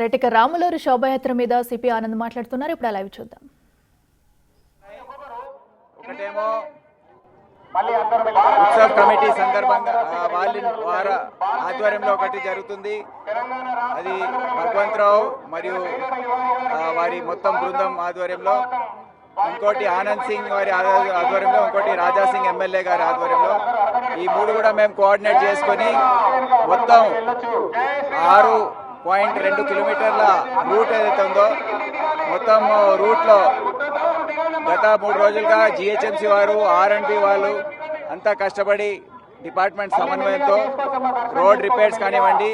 రెటిక రాములూరు శోభయాత్ర మీద సిపి ఆనంద్ మాట్లాడుతున్నారు. ఇప్పుడు లైవ్ చూద్దాం. ఒకటేమో ఉత్సవ్ కమిటీ సందర్భంగా వారి ఆధ్వర్యంలో ఒకటి జరుగుతుంది. అది భగవంతరావు మరియు వారి మొత్తం బృందం ఆధ్వర్యంలో, ఇంకోటి ఆనంద్ సింగ్ వారి ఆధ్వర్యంలో, ఇంకోటి రాజా సింగ్ ఎమ్మెల్యే గారి ఆధ్వర్యంలో. ఈ మూడు కూడా మేము కోఆర్డినేట్ చేసుకొని మొత్తం 6.2 కిలోమీటర్ల రూట్ ఏదైతే ఉందో మొత్తం రూట్లో గత 3 రోజులుగా జిహెచ్ఎంసీ వారు, ఆర్ఎండ్బి వాళ్ళు అంతా కష్టపడి డిపార్ట్మెంట్ సమన్వయంతో రోడ్ రిపేర్స్ కానివ్వండి,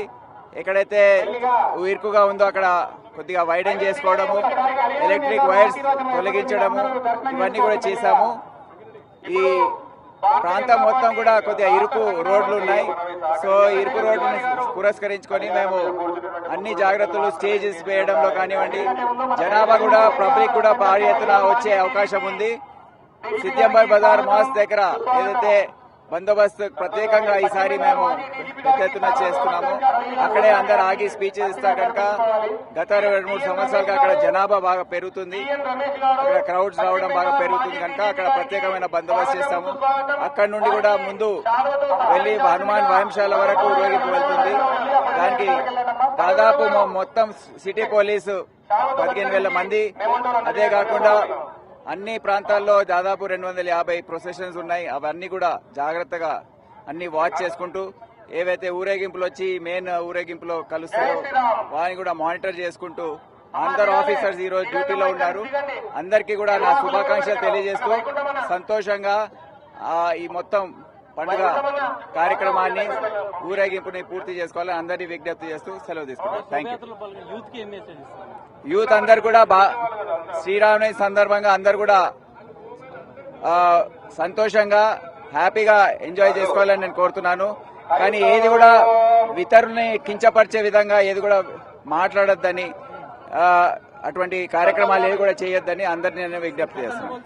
ఎక్కడైతే ఇరుకుగా ఉందో అక్కడ కొద్దిగా వైడెన్ చేసుకోవడము, ఎలక్ట్రిక్ వైర్స్ తొలగించడము, ఇవన్నీ కూడా చేశాము. ఈ ప్రాంతం మొత్తం కూడా కొద్దిగా ఇరుకు రోడ్లు ఉన్నాయి. సో ఇరుకు రోడ్లని పురస్కరించుకొని మేము అన్ని జాగ్రత్తలు స్టేజెస్ వేయడంలో కానివ్వండి, జనాభా కూడా పబ్లిక్ కూడా భారీ ఎత్తున వచ్చే అవకాశం ఉంది. సిద్దింబర్ బజార్ మాస్ దగ్గర ఏదైతే బందోబస్తు ప్రత్యేకంగా ఈసారి మేము పెద్ద ఎత్తున చేస్తున్నాము. అక్కడే అందరు ఆగి స్పీచెస్ ఇస్తారు కనుక గత 2-3 సంవత్సరాలుగా అక్కడ జనాభా బాగా పెరుగుతుంది, అక్కడ క్రౌడ్స్ రావడం బాగా పెరుగుతుంది కనుక అక్కడ ప్రత్యేకమైన బందోబస్తు చేస్తాము. అక్కడి నుండి కూడా ముందు వెళ్లి హనుమాన్ వ్యాయామశాల వరకు ఊరేగింపు వెళ్తుంది. దానికి దాదాపు మొత్తం సిటీ పోలీసు 15,000 మంది, అదే కాకుండా అన్ని ప్రాంతాల్లో దాదాపు 250 ప్రొసెషన్స్ ఉన్నాయి. అవన్నీ కూడా జాగ్రత్తగా అన్ని వాచ్ చేసుకుంటూ, ఏవైతే ఊరేగింపులు వచ్చి మెయిన్ ఊరేగింపులో కలుస్తారో వారిని కూడా మానిటర్ చేసుకుంటూ అందరు ఆఫీసర్స్ ఈ రోజు డ్యూటీలో ఉన్నారు. అందరికీ కూడా నా శుభాకాంక్షలు తెలియజేస్తూ సంతోషంగా ఈ మొత్తం పండుగ కార్యక్రమాన్ని ఊరేగింపుని పూర్తి చేసుకోవాలని అందరినీ విజ్ఞప్తి చేస్తూ సెలవు తీసుకుంటాం. Thank you. యూత్ అందరు కూడా శ్రీరామనవమి సందర్భంగా అందరు కూడా సంతోషంగా హ్యాపీగా ఎంజాయ్ చేసుకోవాలని నేను కోరుతున్నాను. కానీ ఏది కూడా ఇతరుల్ని కించపరిచే విధంగా ఏది కూడా మాట్లాడొద్దని, అటువంటి కార్యక్రమాలు ఏది కూడా చేయొద్దని అందరినీ నేను విజ్ఞప్తి చేస్తున్నాను.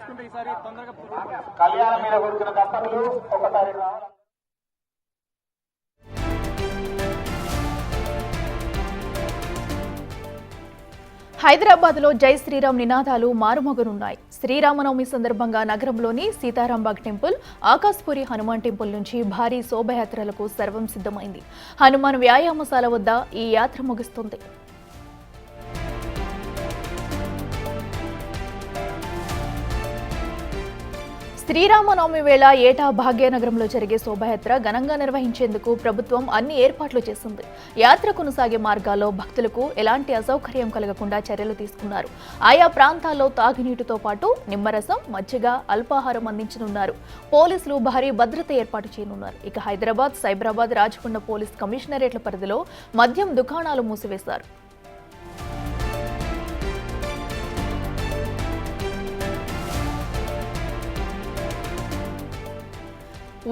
హైదరాబాద్ లో జై శ్రీరామ్ నినాదాలు మారుమోగనున్నాయి. శ్రీరామనవమి సందర్భంగా నగరంలోని సీతారాంబాగ్ టెంపుల్, ఆకాశ్పురి హనుమాన్ టెంపుల్ నుంచి భారీ శోభయాత్రలకు సర్వం సిద్ధమైంది. హనుమాన్ వ్యాయామశాల వద్ద ఈ యాత్ర ముగుస్తుంది. శ్రీరామనవమి వేళ ఏటా భాగ్యనగరంలో జరిగే శోభయాత్ర ఘనంగా నిర్వహించేందుకు ప్రభుత్వం అన్ని ఏర్పాట్లు చేసింది. యాత్ర కొనసాగే మార్గాల్లో భక్తులకు ఎలాంటి అసౌకర్యం కలగకుండా చర్యలు తీసుకున్నారు. ఆయా ప్రాంతాల్లో తాగునీటితో పాటు నిమ్మరసం, మజ్జిగ, అల్పాహారం అందించనున్నారు. పోలీసులు భారీ భద్రత ఏర్పాటు చేయనున్నారు. ఇక హైదరాబాద్, సైబరాబాద్, రాచకొండ పోలీస్ కమిషనరేట్ల పరిధిలో మద్యం దుకాణాలు మూసివేశారు.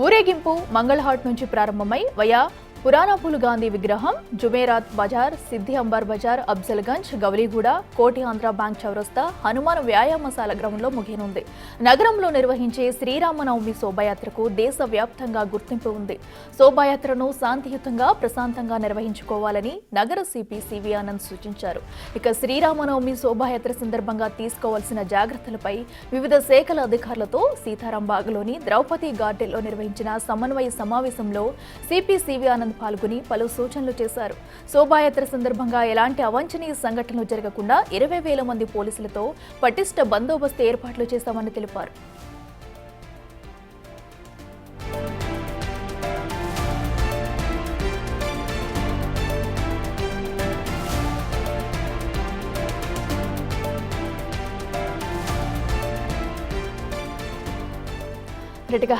ఊరేగింపు మంగళహాట్ నుంచి ప్రారంభమై వయా పురాణాపుల్ గాంధీ విగ్రహం, జుమేరాత్ బజార్, సిద్ధి అంబర్ బజార్, అఫ్జల్గంజ్, గౌలీగూడ, కోటి ఆంధ్ర బ్యాంక్ చౌరస్తా, హనుమాన్ వ్యాయామశాల గ్రౌండ్లో ముగియనుంది. నగరంలో నిర్వహించే శ్రీరామనవమి శోభయాత్రకు దేశవ్యాప్తంగా గుర్తింపు ఉంది. శోభాయాత్రను శాంతియుతంగా, ప్రశాంతంగా నిర్వహించుకోవాలని నగర సిపి సివి ఆనంద్ సూచించారు. ఇక శ్రీరామనవమి శోభాయాత్ర సందర్భంగా తీసుకోవాల్సిన జాగ్రత్తలపై వివిధ శాఖల అధికారులతో సీతారాంబాగ్లోని ద్రౌపది గార్డెన్లో నిర్వహించిన సమన్వయ సమావేశంలో సిపి సివి ఆనంద్ పాల్గొని పలు సూచనలు చేశారు. శోభాయాత్ర సందర్భంగా ఎలాంటి అవాంఛనీయ సంఘటనలు జరగకుండా 20,000 మంది పోలీసులతో పటిష్ట బందోబస్తు ఏర్పాట్లు చేశామని తెలిపారు.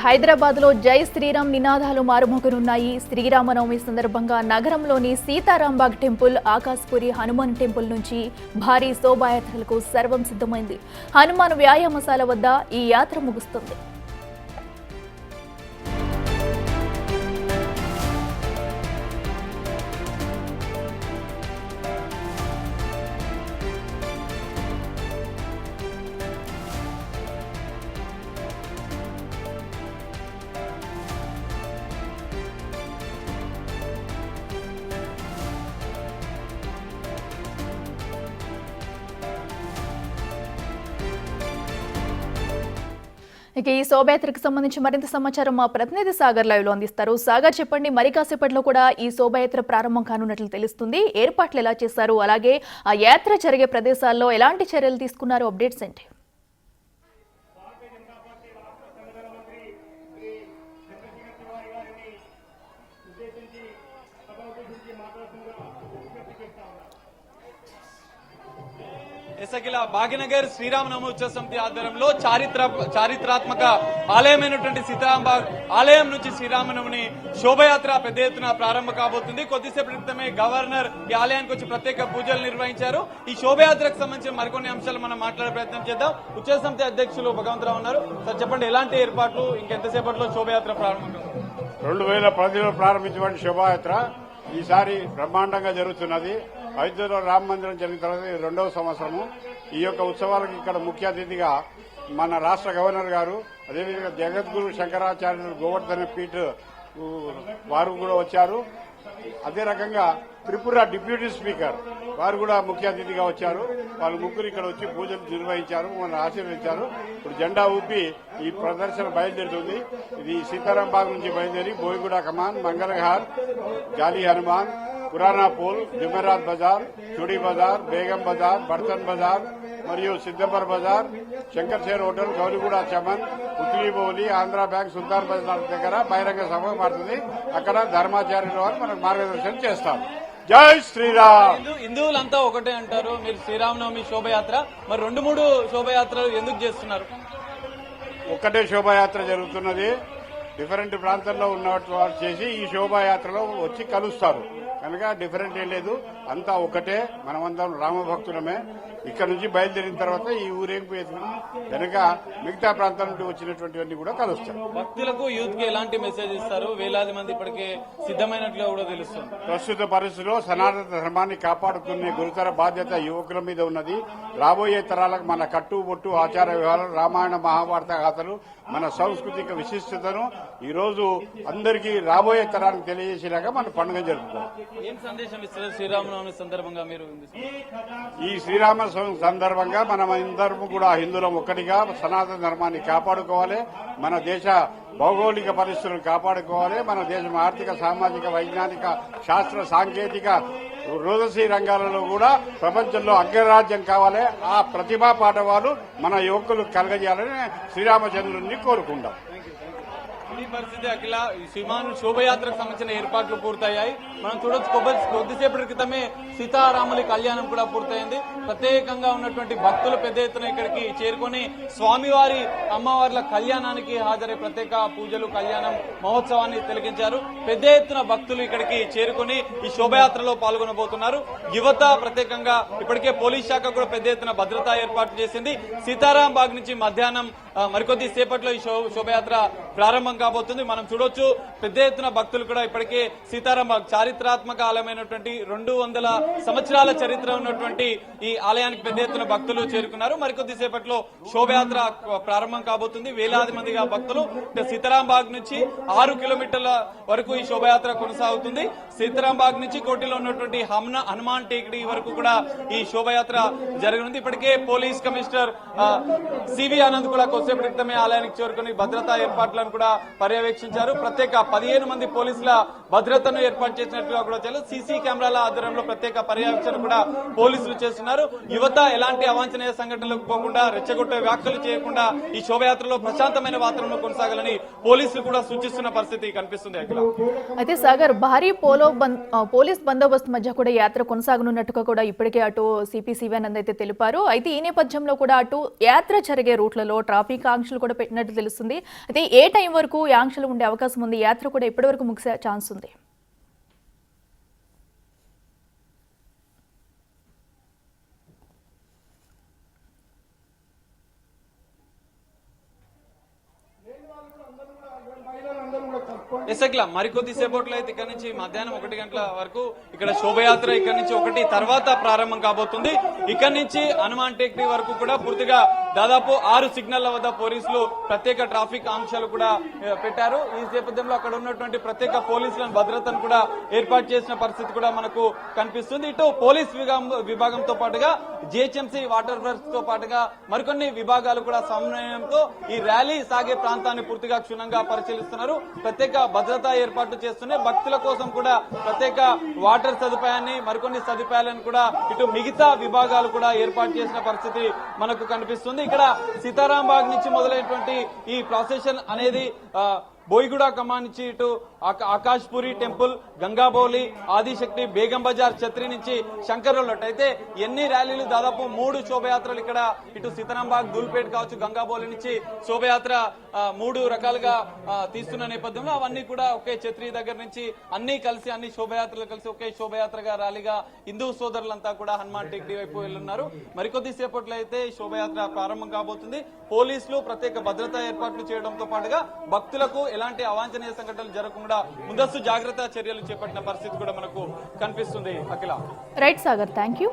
హైదరాబాద్ లో జై శ్రీరామ్ నినాదాలు మారుమోగనున్నాయి. శ్రీరామనవమి సందర్భంగా నగరంలోని సీతారాంబాగ్ టెంపుల్, ఆకాశ్పురి హనుమాన్ టెంపుల్ నుంచి భారీ శోభాయాత్రలకు సర్వం సిద్ధమైంది. హనుమాన్ వ్యాయామశాల వద్ద ఈ యాత్ర ముగుస్తుంది. ఇక ఈ శోభయాత్రకు సంబంధించి మరింత సమాచారం మా ప్రతినిధి సాగర్ లైవ్ లో అందిస్తారు. సాగర్, చెప్పండి, మరి కాసేపట్లో కూడా ఈ శోభయాత్ర ప్రారంభం కానున్నట్లు తెలుస్తుంది. ఏర్పాట్లు ఎలా చేశారు, అలాగే ఆ యాత్ర జరిగే ప్రదేశాల్లో ఎలాంటి చర్యలు తీసుకున్నారు, అప్డేట్స్ ఏంటి? ఎసగిల భాగ్యనగర్ శ్రీరామనవమి ఉత్సవ సమితి ఆధ్వర్యంలో చారిత్రాత్మక ఆలయమైనటువంటి సీతారాంబాగ్ ఆలయం నుంచి శ్రీరామనవమి శోభయాత్ర పెద్ద ఎత్తున ప్రారంభం కాబోతుంది. కొద్దిసేపటి క్రితమే గవర్నర్ ఈ ఆలయానికి వచ్చి ప్రత్యేక పూజలు నిర్వహించారు. ఈ శోభయాత్రకు సంబంధించిన మరికొన్ని అంశాలు మనం మాట్లాడే ప్రయత్నం చేద్దాం. ఉత్సవ సమితి అధ్యక్షులు భగవంతరావు ఉన్నారు. సార్, చెప్పండి, ఎలాంటి ఏర్పాట్లు, ఇంకెంతసేపట్లో శోభయాత్ర ప్రారంభం? 2010లో ప్రారంభించిన శోభాయాత్ర ఈసారి బ్రహ్మాండంగా జరుగుతున్నది. అయోధ్యలో రామ మందిరం జరిగిన తర్వాత రెండవ సంవత్సరము. ఈ యొక్క ఉత్సవాలకు ఇక్కడ ముఖ్య అతిథిగా మన రాష్ట్ర గవర్నర్ గారు, అదేవిధంగా జగద్గురు శంకరాచార్యులు గోవర్ధన పీఠ్ వారు కూడా వచ్చారు. అదే రకంగా త్రిపుర డిప్యూటీ స్పీకర్ వారు కూడా ముఖ్య అతిథిగా వచ్చారు. వాళ్ళు ముగ్గురు ఇక్కడ వచ్చి పూజలు నిర్వహించారు, మనల్ని ఆశీర్వదించారు. ఇప్పుడు జెండా ఊపి ఈ ప్రదర్శన బయలుదేరుతుంది. ఇది సీతారాంబాగ్ నుంచి బయలుదేరి బోయిగూడ కమాన్, మంగళహార్, జాలి హనుమాన్, పురానా పూల్, జుమెరాత్ బజార్, చుడి బజార్, బేగం బజార్, బర్తన్ బజార్ మరియు సిద్దంబర్ బజార్, శంకర్ షేర్ హోటల్, గౌలిగూడ చమన్, ఉత్లీబోలి, ఆంధ్ర బ్యాంక్, సుల్తాన్ బజార్ దగ్గర బహిరంగ సభ మారుతుంది. అక్కడ ధర్మాచార్యుల వారు మనకు మార్గదర్శనం చేస్తారు. జై శ్రీరామ్. హిందువులంతా ఒకటే అంటారు. మీరు శ్రీరామనవమి శోభయాత్ర, మరి 2-3 శోభయాత్రలు ఎందుకు చేస్తున్నారు? ఒక్కటే శోభాయాత్ర జరుగుతున్నది. డిఫరెంట్ ప్రాంతాల్లో ఉన్న వారు చేసి ఈ శోభాయాత్రలో వచ్చి కలుస్తారు కనుక డిఫరెంట్ ఏం లేదు, అంతా ఒకటే. మనమందరం రామభక్తులమే. ఇక్కడ నుంచి బయలుదేరిన తర్వాత ఈ ఊరేగింపు కనుక మిగతా ప్రాంతాల నుండి వచ్చినటువంటివన్నీ కూడా కలుస్తారు. భక్తులకు, యూత్ కి ఎలాంటి మెసేజ్ ఇస్తారు? వేలాది మంది ఇప్పటికే సిద్ధమైనట్లుగా కూడా తెలుస్తుంది. ప్రస్తుత పరిస్థితిలో సనాతన ధర్మాన్ని కాపాడుకునే గురుతర బాధ్యత యువకుల మీద ఉన్నది. రాబోయే తరాలకు మన కట్టుబొట్టు, ఆచార వ్యవహారాలు, రామాయణ మహాభారత గాథలు, మన సాంస్కృతిక విశిష్టతను ఈ రోజు అందరికీ రాబోయే తరానికి తెలియజేసేలాగా మన పండుగ జరుపుతాం. ఏం సందేశం ఇస్తారు శ్రీరామనవమి సందర్భంగా మీరు? ఈ శ్రీరామ సందర్భంగా మనం అందరం కూడా హిందువులం ఒక్కటిగా సనాతన ధర్మాన్ని కాపాడుకోవాలి. మన దేశ భౌగోళిక పరిస్థితులను కాపాడుకోవాలి. మన దేశం ఆర్థిక, సామాజిక, వైజ్ఞానిక, శాస్త్ర, సాంకేతిక, రోదసీ రంగాలలో కూడా ప్రపంచంలో అగ్రరాజ్యం కావాలి. ఆ ప్రతిభా పాఠవాలు మన యువకులు కలగజేయాలని శ్రీరామచంద్రుడిని కోరుకుంటాం. ఈ పరిస్థితి అఖిల శోభయాత్రకు సంబంధించిన ఏర్పాట్లు పూర్తయ్యాయి. మనం చూడొచ్చు, కొద్దిసేపటి క్రితమే సీతారాముల కళ్యాణం కూడా పూర్తయింది. ప్రత్యేకంగా ఉన్నటువంటి భక్తులు పెద్ద ఎత్తున ఇక్కడికి చేరుకొని స్వామివారి, అమ్మవార్ల కళ్యాణానికి హాజరై ప్రత్యేక పూజలు, కళ్యాణం మహోత్సవాన్ని తిలకించారు. పెద్ద ఎత్తున భక్తులు ఇక్కడికి చేరుకొని ఈ శోభయాత్రలో పాల్గొనబోతున్నారు. యువత ప్రత్యేకంగా ఇప్పటికే పోలీస్ శాఖ కూడా పెద్ద ఎత్తున భద్రతా ఏర్పాట్లు చేసింది. సీతారాంబాగ్ నుంచి మధ్యాహ్నం మరికొద్ది సేపట్లో ఈ శోభయాత్ర ప్రారంభం కాబోతుంది. మనం చూడొచ్చు, పెద్ద ఎత్తున భక్తులు కూడా ఇప్పటికే సీతారాంబాగ్ చారిత్రాత్మక ఆలయమైనటువంటి 200 సంవత్సరాల చరిత్ర ఉన్నటువంటి ఈ ఆలయానికి పెద్ద ఎత్తున భక్తులు చేరుకున్నారు. మరికొద్ది సేపట్లో శోభయాత్ర ప్రారంభం కాబోతుంది. వేలాది మందిగా భక్తులు సీతారాంబాగ్ నుంచి 6 కిలోమీటర్ల వరకు ఈ శోభయాత్ర కొనసాగుతుంది. సీతారాంబాగ్ నుంచి కోటిలో ఉన్నటువంటి హనుమాన్ టేకడి వరకు కూడా ఈ శోభయాత్ర జరగనుంది. ఇప్పటికే పోలీస్ కమిషనర్ సివి ఆనంద్ కూడా కొద్దిసేపటి క్రితమే ఆలయానికి చేరుకుని భద్రతా ఏర్పాట్లను కూడా పర్యవేక్షించారు. ప్రత్యేక 15 మంది పోలీసుల భద్రతను ఏర్పాటు చేసినట్టుగా కూడా తెలుసు. సీసీ కెమెరాల ఆధ్వర్యంలో ప్రత్యేక పర్యవేక్షణ కూడా పోలీసులు చేస్తున్నారు. యువత ఎలాంటి అవాంఛనీయ సంఘటనలకు పోకుండా, రెచ్చగొట్టే వ్యాఖ్యలు చేయకుండా ఈ శోభయాత్రలో ప్రశాంతమైన వాతావరణంలో కొనసాగాలని పోలీసులు కూడా సూచిస్తున్న పరిస్థితి కనిపిస్తుంది. అయితే సాగర్, భారీ పోలీస్ బందోబస్తు మధ్య కూడా యాత్ర కొనసాగనున్నట్టుగా కూడా ఇప్పటికే అటు సిపి శివానంద్ అయితే తెలిపారు. అయితే ఈ నేపథ్యంలో కూడా అటు యాత్ర జరిగే రూట్లలో ట్రాఫిక్ ఆంక్షలు కూడా పెట్టినట్టు తెలుస్తుంది. అయితే ఏ టైం వరకు ఈ ఆంక్షలు ఉండే అవకాశం ఉంది? యాత్ర కూడా ఎప్పటి వరకు ముగిసే ఛాన్స్ ఉంది? ఎసక్లా మరికొద్ది సేపట్లో అయితే ఇక్కడ నుంచి మధ్యాహ్నం 1 గంటల వరకు ఇక్కడ శోభయాత్ర ఇక్కడ నుంచి 1 తర్వాత ప్రారంభం కాబోతుంది. ఇక్కడ నుంచి హనుమాన్ టేకడి వరకు కూడా పూర్తిగా దాదాపు 6 సిగ్నల్ల వద్ద పోలీసులు ప్రత్యేక ట్రాఫిక్ ఆంక్షలు కూడా పెట్టారు. ఈ నేపథ్యంలో అక్కడ ఉన్నటువంటి ప్రత్యేక పోలీసులను భద్రతను కూడా ఏర్పాటు చేసిన పరిస్థితి కూడా మనకు కనిపిస్తుంది. ఇటు పోలీస్ విభాగంతో పాటుగా జిహెచ్ఎంసీ వాటర్ వర్క్స్ తో పాటుగా మరికొన్ని విభాగాలు కూడా సమన్వయంతో ఈ ర్యాలీ సాగే ప్రాంతాన్ని పూర్తిగా క్షుణ్ణంగా పరిశీలిస్తున్నారు. ప్రత్యేక భద్రతా ఏర్పాట్లు చేస్తున్నాయి. భక్తుల కోసం కూడా ప్రత్యేక వాటర్ సదుపాయాన్ని మరికొన్ని సదుపాయాలను కూడా ఇటు మిగతా విభాగాలు కూడా ఏర్పాటు చేసిన పరిస్థితి మనకు కనిపిస్తుంది. ఇక్కడ సీతారాంబాగ్ నుంచి మొదలైనటువంటి ఈ ప్రాసెషన్ అనేది బోయిగూడ కమాన్ నుంచి ఇటు ఆకాష్పురి టెంపుల్, గంగాబౌలి, ఆదిశక్తి, బేగం బజార్, ఛత్రి నుంచి శంకర్రోడ్. అయితే ఎన్ని ర్యాలీలు, దాదాపు 3 శోభయాత్రలు ఇక్కడ ఇటు సీతారాంబాగ్, దూల్పేట్ కావచ్చు, గంగాబౌలి నుంచి శోభయాత్ర 3 రకాలుగా తీస్తున్న నేపథ్యంలో అవన్నీ కూడా ఒకే ఛత్రి దగ్గర నుంచి అన్ని కలిసి, అన్ని శోభయాత్రలు కలిసి ఒకే శోభయాత్రగా ర్యాలీగా హిందూ సోదరులంతా కూడా హనుమాన్ టెక్డీ వైపు వెళ్తున్నారు. మరికొద్ది సేపట్లో అయితే శోభయాత్ర ప్రారంభం కాబోతుంది. పోలీసులు ప్రత్యేక భద్రతా ఏర్పాట్లు చేయడంతో పాటుగా భక్తులకు ఎలాంటి అవాంఛనీయ సంఘటనలు జరగకుండా ముందస్తు జాగ్రత్త చర్యలు చేపట్టిన పరిస్థితి కూడా మనకు కనిపిస్తుంది. Akhila. Right Sagar, thank you.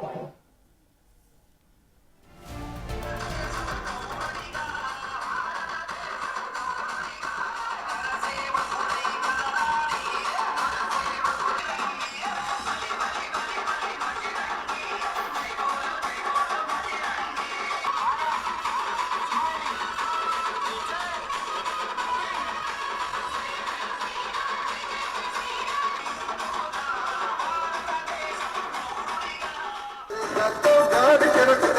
God,